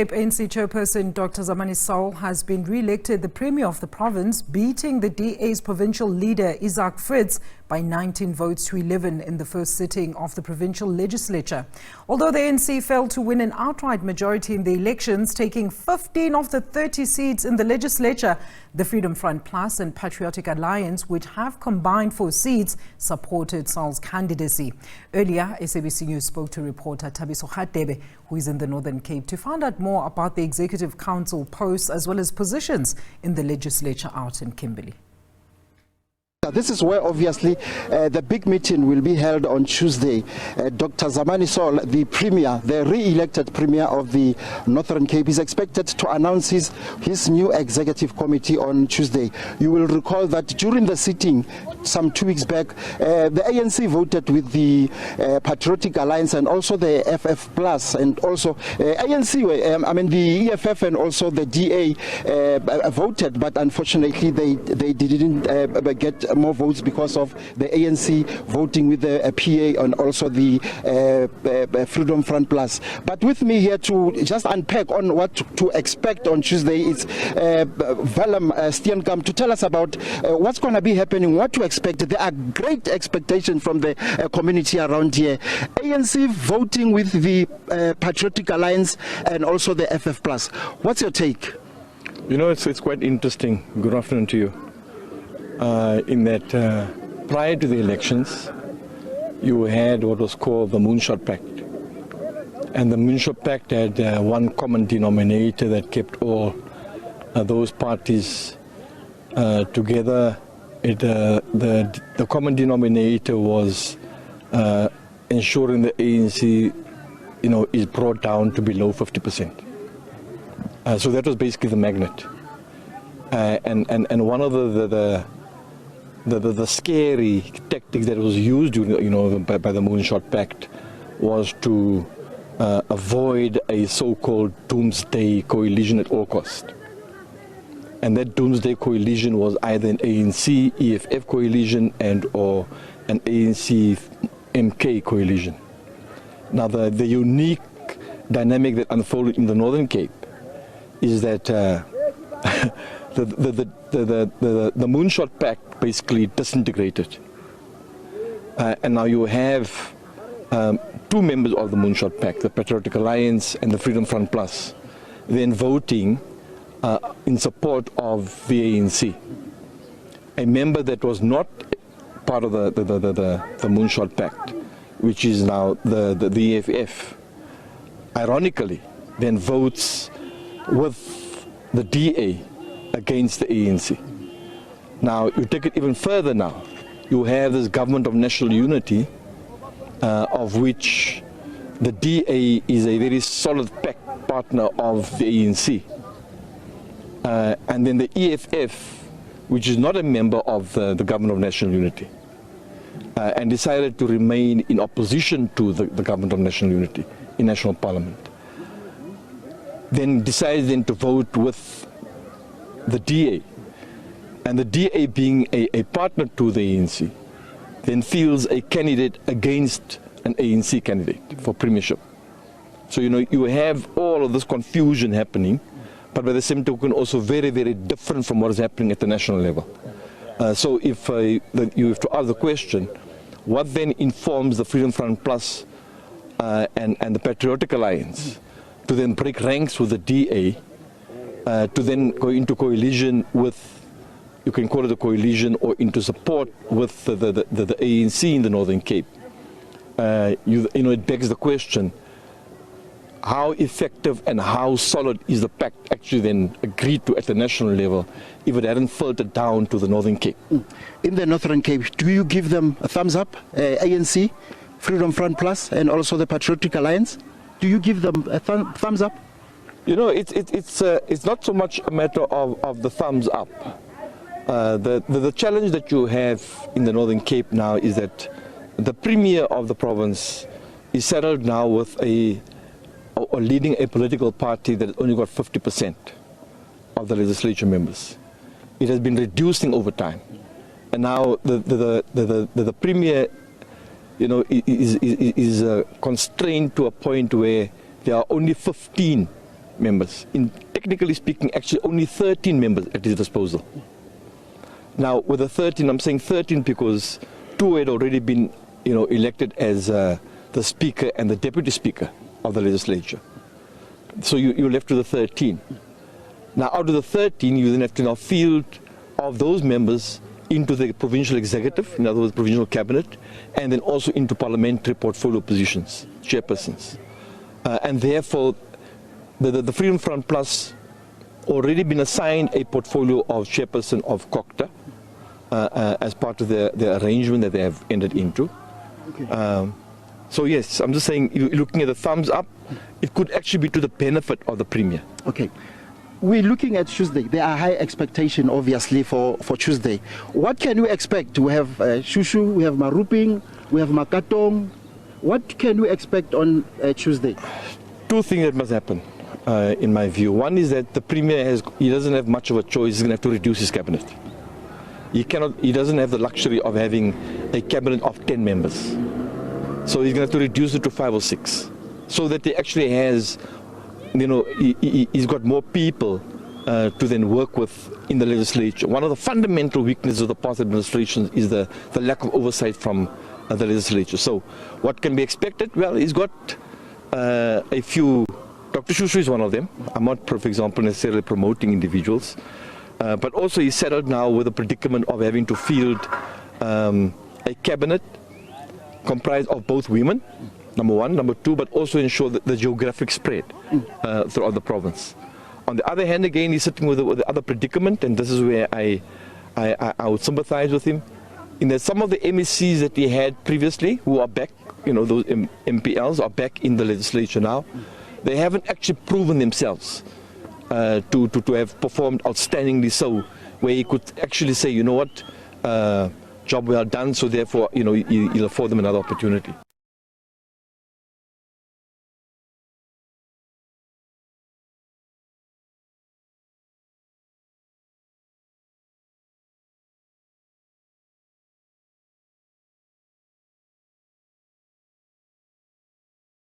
Cape ANC chairperson Dr. Zamani Saul has been re-elected the Premier of the province, beating the DA's provincial leader Izak Fritz by 19 votes to 11 in the first sitting of the Provincial Legislature. Although the ANC failed to win an outright majority in the elections, taking 15 of the 30 seats in the legislature, the Freedom Front Plus and Patriotic Alliance, which have combined 4 seats, supported Saul's candidacy. Earlier, SABC News spoke to reporter Thabiso Radebe, who is in the Northern Cape, to find out more about the Executive Council posts as well as positions in the legislature out in Kimberley. This is where obviously the big meeting will be held on Tuesday. Dr. Zamani Saul, the Premier, the re-elected Premier of the Northern Cape, is expected to announce his new executive committee on Tuesday. You will recall that during the sitting some 2 weeks back, the ANC voted with the Patriotic Alliance and also the FF Plus, and also the EFF and also the DA voted, but unfortunately they didn't get more votes because of the ANC voting with the PA and also the Freedom Front Plus. But with me here to just unpack on what to expect on Tuesday is Valam Steenkamp to tell us about what's going to be happening, what to expect. There are great expectations from the community around here. ANC voting with the Patriotic Alliance and also the FF Plus. What's your take? You know, it's quite interesting. Good afternoon to you. In that prior to the elections, you had what was called the Moonshot Pact. And the Moonshot Pact had one common denominator that kept all those parties together. The common denominator was ensuring the ANC, is brought down to below 50%. So that was basically the magnet. And one of the scary tactics that was used, by the Moonshot Pact was to avoid a so-called doomsday coalition at all costs. And that doomsday coalition was either an ANC EFF coalition or an ANC MK coalition. Now the unique dynamic that unfolded in the Northern Cape is that the Moonshot Pact basically disintegrated. And now you have 2 members of the Moonshot Pact, the Patriotic Alliance and the Freedom Front Plus, then voting in support of the ANC. A member that was not part of the Moonshot Pact, which is now the EFF, ironically then votes with the DA against the ANC. Now, you take it even further now. You have this government of national unity, of which the DA is a very solid partner of the ANC. And then the EFF, which is not a member of the government of national unity, and decided to remain in opposition to the government of national unity in national parliament, then decides then to vote with the DA. And the DA, being a partner to the ANC, then fields a candidate against an ANC candidate for premiership. So, you have all of this confusion happening, but by the same token also very, very different from what is happening at the national level. So if you have to ask the question, what then informs the Freedom Front Plus and the Patriotic Alliance to then break ranks with the DA, to then go into coalition with, you can call it a coalition, or into support with the ANC in the Northern Cape? It begs the question, how effective and how solid is the pact actually then agreed to at the national level if it hadn't filtered down to the Northern Cape? In the Northern Cape, do you give them a thumbs up, ANC, Freedom Front Plus, and also the Patriotic Alliance? Do you give them a thumbs up? It's not so much a matter of the thumbs up. The challenge that you have in the Northern Cape now is that the Premier of the province is settled now with or leading a political party that has only got 50% of the legislature members. It has been reducing over time, and now the Premier, is constrained to a point where there are only 15 members. Technically speaking, actually only 13 members at his disposal. Now, with the 13, I'm saying 13 because 2 had already been, elected as the Speaker and the Deputy Speaker of the legislature. So you're left with the 13. Now, out of the 13, you then have to now field of those members into the provincial executive, in other words, provincial cabinet, and then also into parliamentary portfolio positions, chairpersons. And therefore, the Freedom Front Plus already been assigned a portfolio of chairperson of COCTA as part of the arrangement that they have entered into. Okay. So yes, I'm just saying, looking at the thumbs up, it could actually be to the benefit of the Premier. Okay. We're looking at Tuesday. There are high expectations, obviously, for Tuesday. What can we expect? We have Shushu, we have Maruping, we have Makatong. What can we expect on Tuesday? 2 things that must happen, in my view. One is that the Premier he doesn't have much of a choice. He's going to have to reduce his cabinet. He doesn't have the luxury of having a cabinet of 10 members. So he's going to have to reduce it to 5 or 6, so that he actually has, he's got more people to then work with in the legislature. One of the fundamental weaknesses of the past administration is the lack of oversight from the legislature. So what can be expected? Well, he's got a few. Dr. Shushu is one of them. I'm not, for example, necessarily promoting individuals. But also he's settled now with the predicament of having to field a cabinet comprised of both women, number 1, number 2, but also ensure that the geographic spread throughout the province. On the other hand, again, he's sitting with the other predicament, and this is where I would sympathize with him, in that some of the MSCs that he had previously, who are back, those MPLs are back in the legislature now, they haven't actually proven themselves to have performed outstandingly, so where he could actually say, you know what, job well done, so therefore, you'll afford them another opportunity.